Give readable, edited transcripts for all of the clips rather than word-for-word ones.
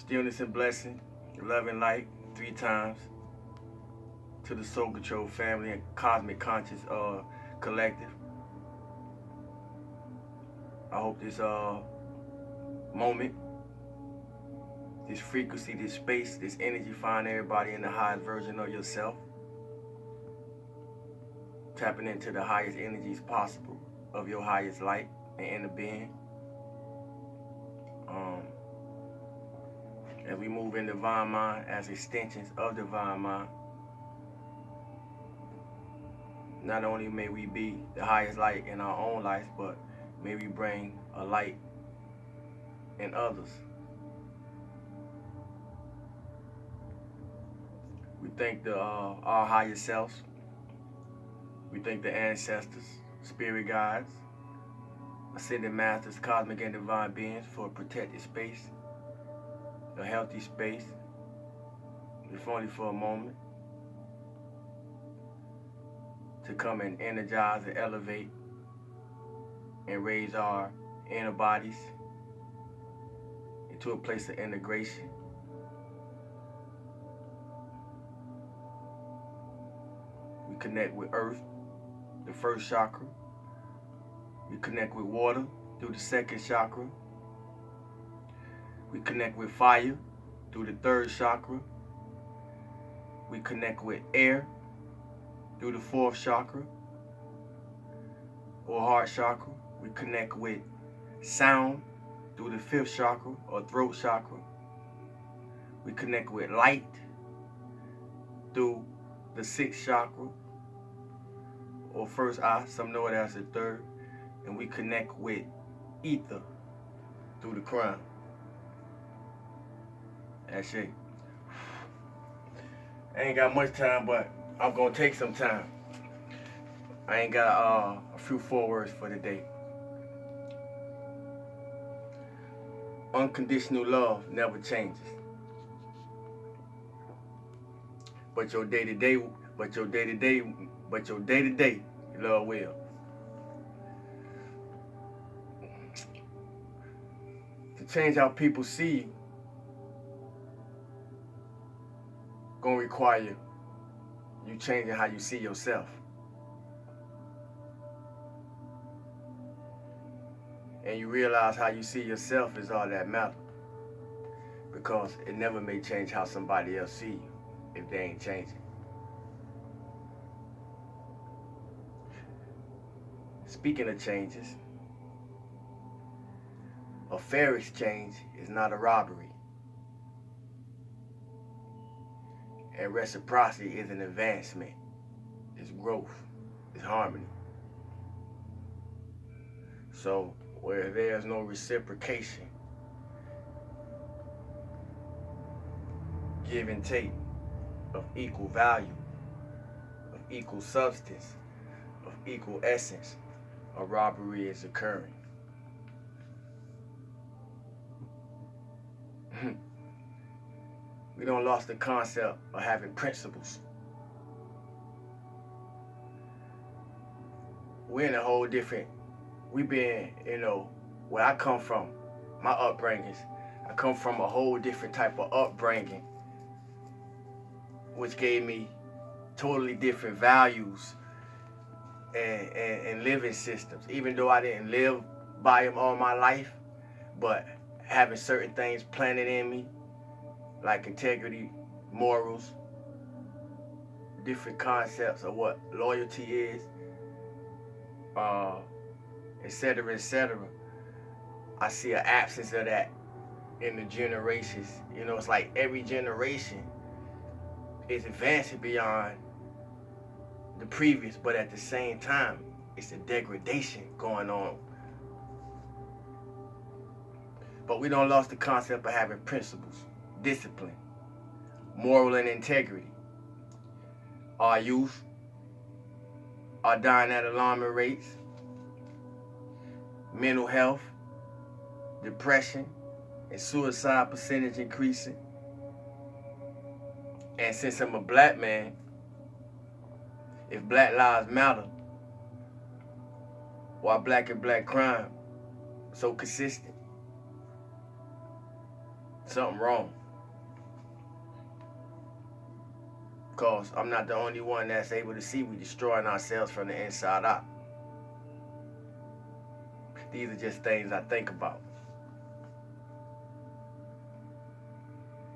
stillness and blessing, love and light, 3 times to the Soul Control family and Cosmic Conscious Collective. I hope this moment, this frequency, this space, this energy find everybody in the highest version of yourself. Tapping into the highest energies possible of your highest light and inner being. As we move in divine mind as extensions of divine mind, not only may we be the highest light in our own lives, but may we bring a light in others. We thank our higher selves. We thank the ancestors, spirit guides, ascended masters, cosmic and divine beings for a protected space, a healthy space, if only for a moment, to come and energize and elevate and raise our inner bodies into a place of integration. We connect with earth, the first chakra. We connect with water through the second chakra. We connect with fire through the third chakra. We connect with air through the fourth chakra or heart chakra. We connect with sound through the fifth chakra or throat chakra. We connect with light through the sixth chakra or first eye, some know it as the third. And we connect with ether through the crown. That's it. I ain't got much time, but I'm gonna take some time. I ain't got a few forewords for the day. Unconditional love never changes. But your day-to-day, love will. To change how people see you, gonna require you changing how you see yourself. And you realize how you see yourself is all that matters. Because it never may change how somebody else see you if they ain't changing. Speaking of changes, a fair exchange is not a robbery. And reciprocity is an advancement. It's growth. It's harmony. So where there's no reciprocation, give and take of equal value, of equal substance, of equal essence, a robbery is occurring. We don't lost the concept of having principles. We're in a whole different, we've been, where I come from, my upbringings, I come from a whole different type of upbringing, which gave me totally different values and living systems. Even though I didn't live by them all my life, but having certain things planted in me, like integrity, morals, different concepts of what loyalty is, etc., etc. I see an absence of that in the generations. It's like every generation is advancing beyond the previous, but at the same time, it's a degradation going on. But we don't lost the concept of having principles, discipline, moral and integrity. Our youth are dying at alarming rates. Mental health, depression, and suicide percentage increasing. And since I'm a black man, if Black Lives Matter, why black and black crime so consistent? Something wrong. Because I'm not the only one that's able to see we destroying ourselves from the inside out. These are just things I think about.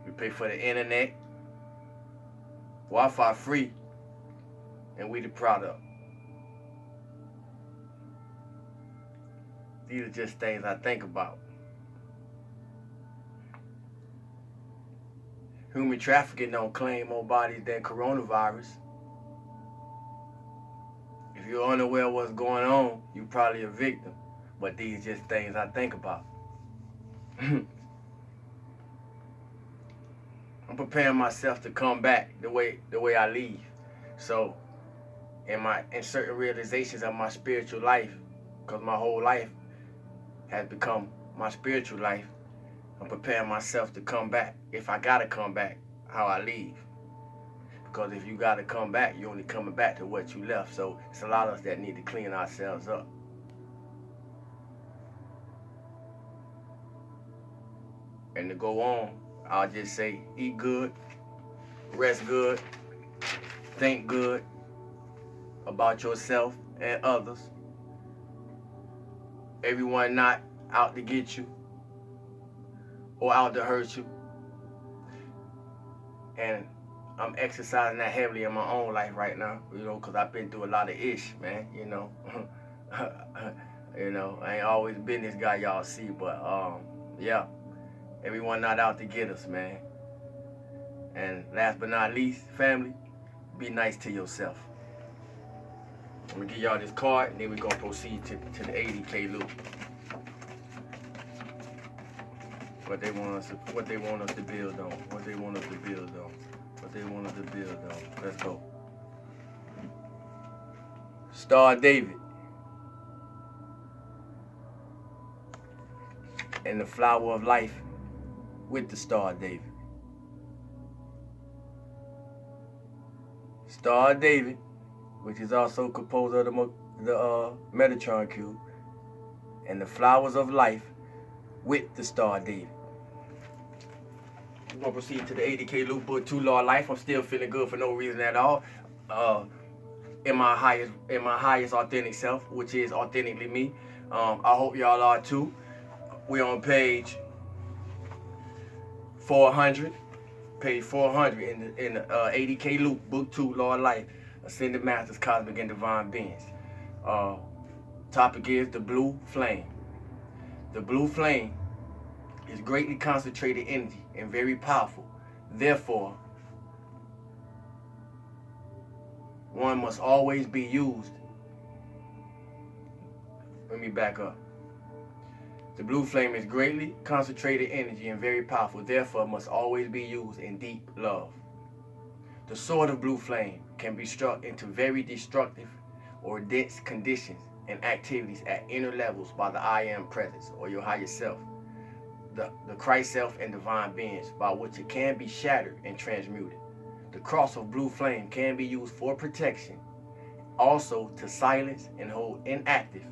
We pay for the internet, Wi-Fi free, and we the product. These are just things I think about. Human trafficking don't claim more bodies than coronavirus. If you're unaware of what's going on, you're probably a victim. But these are just things I think about. I'm preparing myself to come back the way I leave. So in certain realizations of my spiritual life, because my whole life has become my spiritual life, I'm preparing myself to come back. If I gotta come back, how I leave. Because if you gotta come back, you're only coming back to what you left. So it's a lot of us that need to clean ourselves up. And to go on, I'll just say, eat good, rest good, think good about yourself and others. Everyone not out to get you or out to hurt you. And I'm exercising that heavily in my own life right now, because I've been through a lot of ish, man, I ain't always been this guy y'all see, but yeah, everyone not out to get us, man. And last but not least, family, be nice to yourself. I'm gonna give y'all this card, and then we're gonna proceed to the 80K loop. What they want us to build on. Let's go. Star David. And the flower of life with the Star David. Star David, which is also composed of the Metatron cube, and the flowers of life with the Star David. We're gonna proceed to the 80K loop, book 2 Law of Life. I'm still feeling good for no reason at all. In my highest authentic self, which is authentically me. I hope y'all are too. We're on page 400. Page 400 in the 80K loop, book 2 Law of Life, Ascended Masters, Cosmic and Divine Beings. Topic is the blue flame. The blue flame is greatly concentrated energy and very powerful. Therefore, one must always be used. Let me back up. The blue flame is greatly concentrated energy and very powerful. Therefore, must always be used in deep love. The sword of blue flame can be struck into very destructive or dense conditions and activities at inner levels by the I Am presence, or your higher self, the Christ self and divine beings, by which it can be shattered and transmuted. The cross of blue flame can be used for protection, also to silence and hold inactive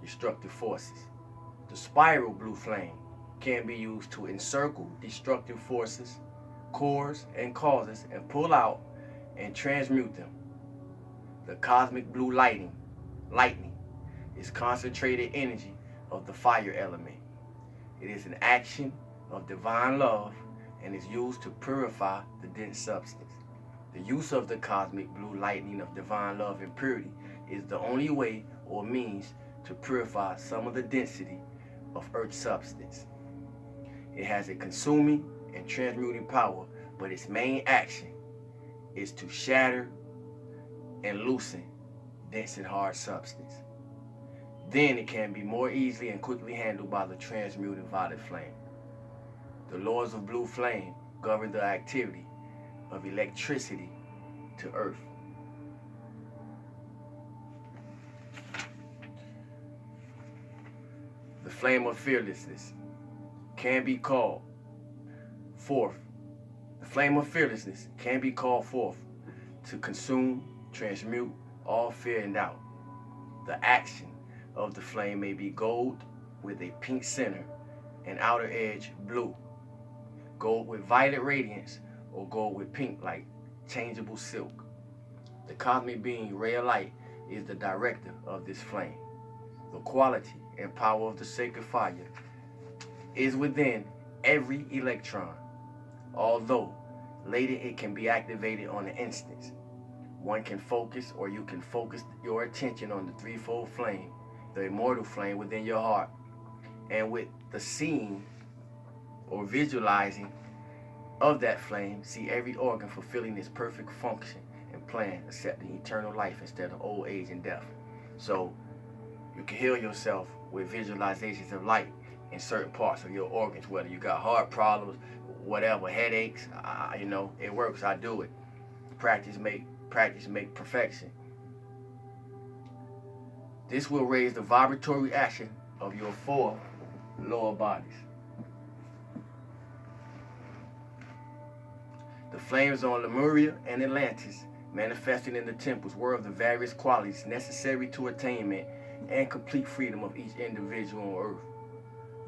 destructive forces. The spiral blue flame can be used to encircle destructive forces, cores, and causes, and pull out and transmute them. The cosmic blue lightning is concentrated energy of the fire element. It is an action of divine love and is used to purify the dense substance. The use of the cosmic blue lightning of divine love and purity is the only way or means to purify some of the density of Earth's substance. It has a consuming and transmuting power, but its main action is to shatter and loosen dense and hard substance. Then it can be more easily and quickly handled by the transmuting violet flame. The laws of blue flame govern the activity of electricity to Earth. The flame of fearlessness can be called forth. The flame of fearlessness can be called forth to consume, transmute all fear and doubt. The action of the flame may be gold with a pink center and outer edge blue, gold with violet radiance, or gold with pink like changeable silk. The cosmic being, ray of light, is the director of this flame. The quality and power of the sacred fire is within every electron, although later it can be activated on an instant. One can focus, or you can focus your attention on the threefold flame, the immortal flame within your heart, and with the seeing or visualizing of that flame, see every organ fulfilling its perfect function and plan, accepting eternal life instead of old age and death. So you can heal yourself with visualizations of light in certain parts of your organs, whether you got heart problems, whatever, headaches, it works. I do it. Practice make perfection. This will raise the vibratory action of your 4 lower bodies. The flames on Lemuria and Atlantis, manifesting in the temples, were of the various qualities necessary to attainment and complete freedom of each individual on earth.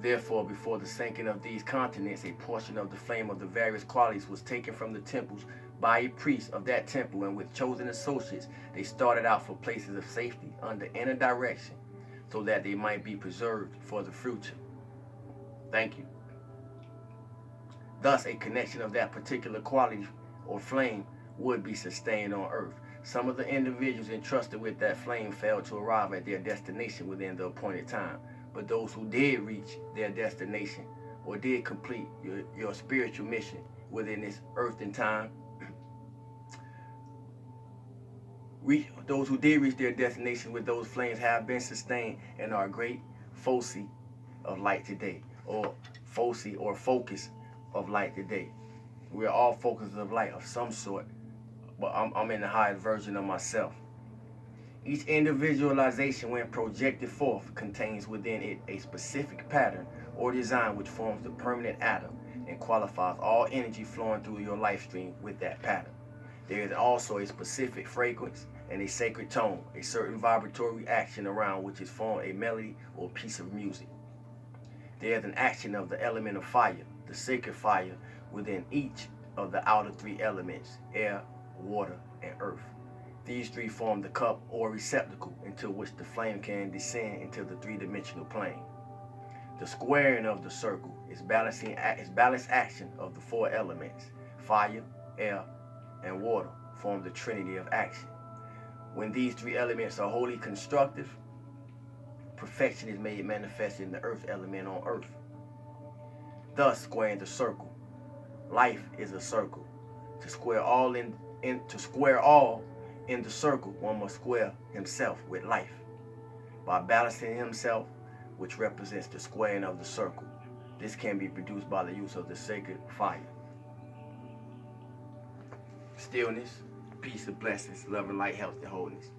Therefore, before the sinking of these continents, a portion of the flame of the various qualities was taken from the temples by a priest of that temple, and with chosen associates, they started out for places of safety under inner direction, so that they might be preserved for the future. Thank you. Thus, a connection of that particular quality or flame would be sustained on earth. Some of the individuals entrusted with that flame failed to arrive at their destination within the appointed time, but those who did reach their destination or did complete your spiritual mission within this earth and time, those who did reach their destination with those flames have been sustained and are great foci of light today, or foci or focus of light today. We are all focuses of light of some sort, but I'm in the highest version of myself. Each individualization, when projected forth, contains within it a specific pattern or design which forms the permanent atom and qualifies all energy flowing through your life stream with that pattern. There is also a specific fragrance and a sacred tone, a certain vibratory action around which is formed a melody or piece of music. There is an action of the element of fire, the sacred fire, within each of the outer 3 elements, air, water, and earth. These 3 form the cup or receptacle into which the flame can descend into the 3-dimensional plane. The squaring of the circle is balanced action of the 4 elements, fire, air, and water form the trinity of action. When these 3 elements are wholly constructive, perfection is made manifest in the earth element on earth. Thus, squaring the circle. Life is a circle. To square all in the circle, one must square himself with life by balancing himself, which represents the squaring of the circle. This can be produced by the use of the sacred fire. Stillness, peace and blessings, love and light, health and wholeness.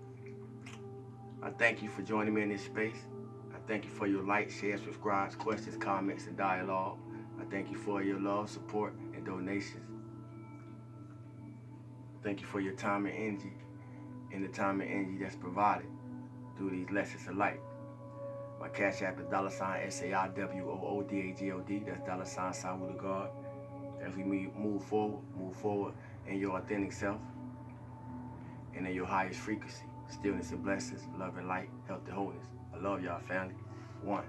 I thank you for joining me in this space. I thank you for your like, share, subscribes, questions, comments, and dialogue. I thank you for your love, support, and donations. Thank you for your time and energy, and the time and energy that's provided through these lessons of light. My cash app is $SAIWOODAGOD. That's $sign with a God. As we move forward in your authentic self and in your highest frequency. Stillness and blessings, love and light, health and wholeness. I love y'all, family. 1.